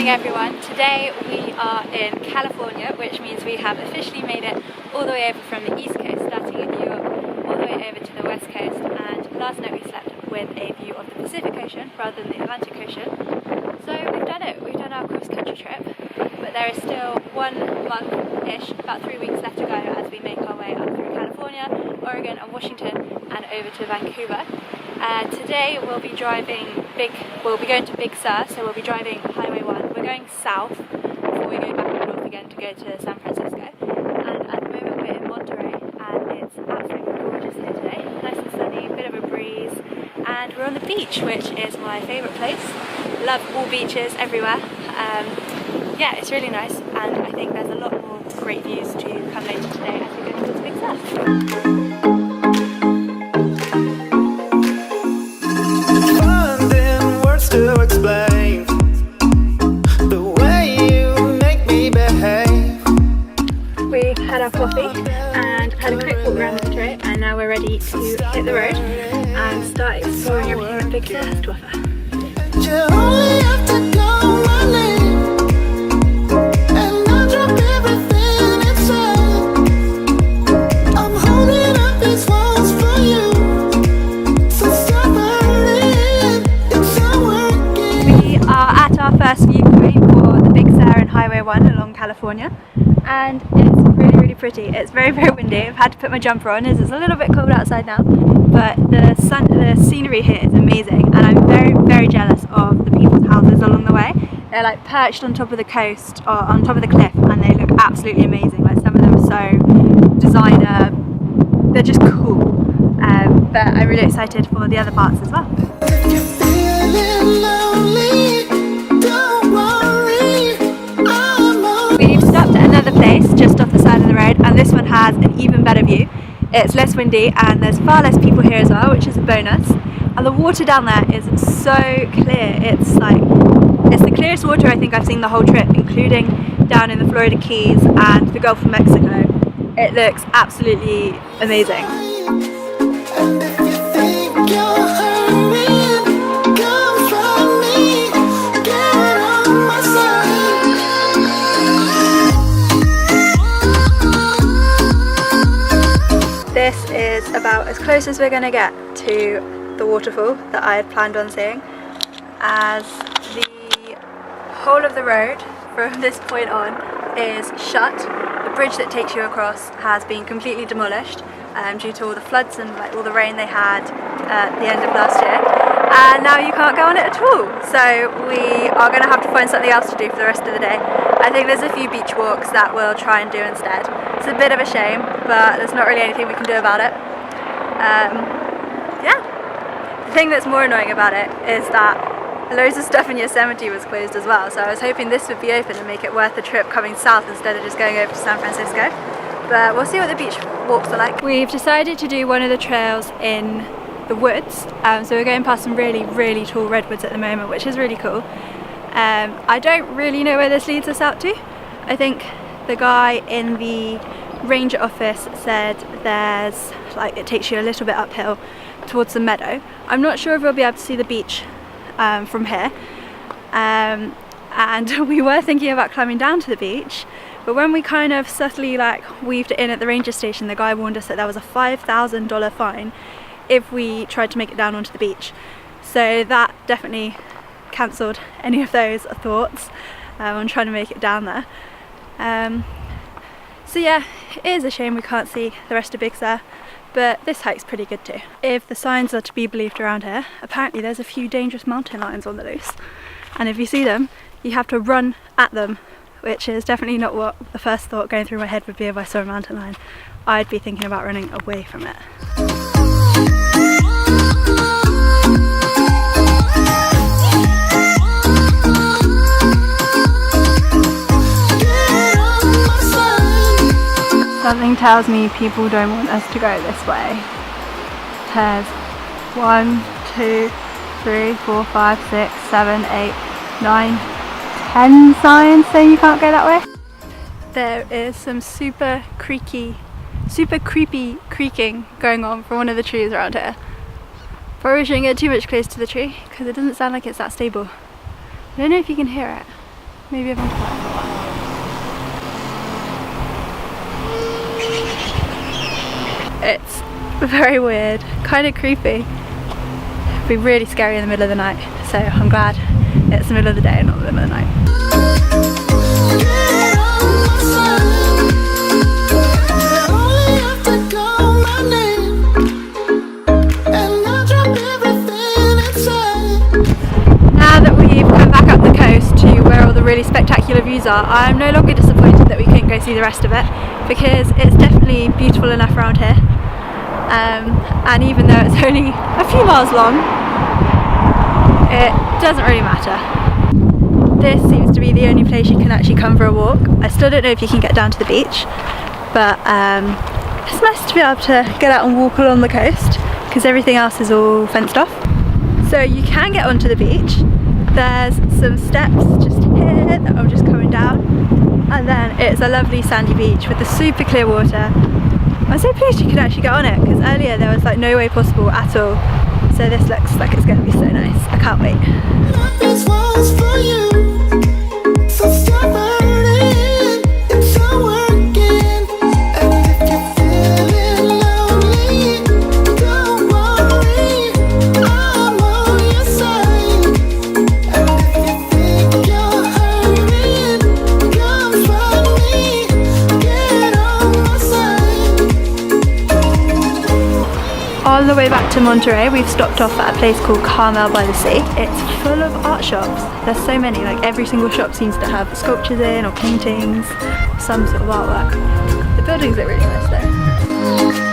morning everyone. Today we are in California, which means we have officially made it all the way over from the East Coast, starting in New York, all the way over to the West Coast. And last night we slept with a view of the Pacific Ocean rather than the Atlantic Ocean. So we've done it. We've done our cross-country trip, but there is still 1 month-ish, about 3 weeks left to go as we make our way up through California, Oregon and Washington and over to Vancouver. Today we'll be going to Big Sur, so we'll be driving Highway 1. We're going south before we go back north again to go to San Francisco. And at the moment we're in Monterey and it's absolutely gorgeous here today. Nice and sunny, bit of a breeze, and we're on the beach, which is my favourite place. Love all beaches everywhere. Yeah, it's really nice, and I think there's a lot more great views to come later today as we go towards Big Sur. To explain the way you make me behave. We've had our coffee and had a quick walk around the trail, and now we're ready to hit the road and start exploring everything that Big Sur has to offer. You only have to go running, and I drop everything inside. I'm holding up these walls for you, so stop hurrying, it's not working. We are at our first viewpoint for the Big Sur and Highway 1 along California, and it's really pretty. It's very windy. I've had to put my jumper on as it's a little bit cold outside now, but the scenery here is amazing, and I'm very jealous of the people's houses along the way. They're like perched on top of the coast or on top of the cliff, and they look absolutely amazing. Like some of them are so designer, they're just cool. But I'm really excited for the other parts as well. If you're feeling lonely, don't worry, I'm on. We've stopped at another place just off the side of the road, and this one has an even better view. It's less windy and there's far less people here as well, which is a bonus. And the water down there is so clear. It's the clearest water I think I've seen the whole trip, including down in the Florida Keys and the Gulf of Mexico. It looks absolutely amazing. And if you think you're hurrying, come from me, get on my side. This is about as close as we're going to get to the waterfall that I had planned on seeing, as the whole of the road from this point on is shut. The bridge that takes you across has been completely demolished due to all the floods and all the rain they had at the end of last year, and now you can't go on it at all. So we are going to have to find something else to do for the rest of the day. I think there's a few beach walks that we'll try and do instead. It's a bit of a shame, but there's not really anything we can do about it. Yeah. The thing that's more annoying about it is that loads of stuff in Yosemite was closed as well, so I was hoping this would be open and make it worth the trip coming south instead of just going over to San Francisco. But we'll see what the beach walks are like. We've decided to do one of the trails in the woods, so we're going past some really tall redwoods at the moment, which is really cool. I don't really know where this leads us out to. I think the guy in the ranger office said there's it takes you a little bit uphill towards the meadow. I'm not sure if we'll be able to see the beach from here, and we were thinking about climbing down to the beach, but when we kind of subtly weaved it in at the ranger station, the guy warned us that there was a $5,000 fine if we tried to make it down onto the beach. So that definitely cancelled any of those thoughts on trying to make it down there. So yeah, it is a shame we can't see the rest of Big Sur, but this hike's pretty good too. If the signs are to be believed around here, apparently there's a few dangerous mountain lions on the loose, and if you see them, you have to run at them, which is definitely not what the first thought going through my head would be if I saw a mountain lion. I'd be thinking about running away from it. Something tells me people don't want us to go this way. There's 1, 2, 3, 4, 5, 6, 7, 8, 9, 10 signs saying you can't go that way. There is some super creepy creaking going on from one of the trees around here. Probably shouldn't get too much close to the tree because it doesn't sound like it's that stable. I don't know if you can hear it. Maybe I've been quiet for a while. It's very weird, kind of creepy. It'd be really scary in the middle of the night, so I'm glad it's the middle of the day and not the middle of the night. Now that we've come back up the coast to where all the really spectacular views are, I'm no longer disappointed that we couldn't go see the rest of it, because it's definitely beautiful enough around here. And even though it's only a few miles long, it doesn't really matter. This seems to be the only place you can actually come for a walk. I still don't know if you can get down to the beach, but it's nice to be able to get out and walk along the coast because everything else is all fenced off. So you can get onto the beach. There's some steps just here that I'm just coming down, and then it's a lovely sandy beach with the super clear water. I'm so pleased you could actually get on it, because earlier there was like no way possible at all. So this looks like it's going to be so nice. I can't wait. This was for you, so stop hurting, it's all working. And if you're feeling lonely, don't worry, I'm on your side. And if you think you're hurting, come find me, get on my side. On the way back to Monterey, we've stopped off at a place called Carmel by the Sea. It's full of art shops. There's so many, like every single shop seems to have sculptures in or paintings, some sort of artwork. The buildings look really nice though.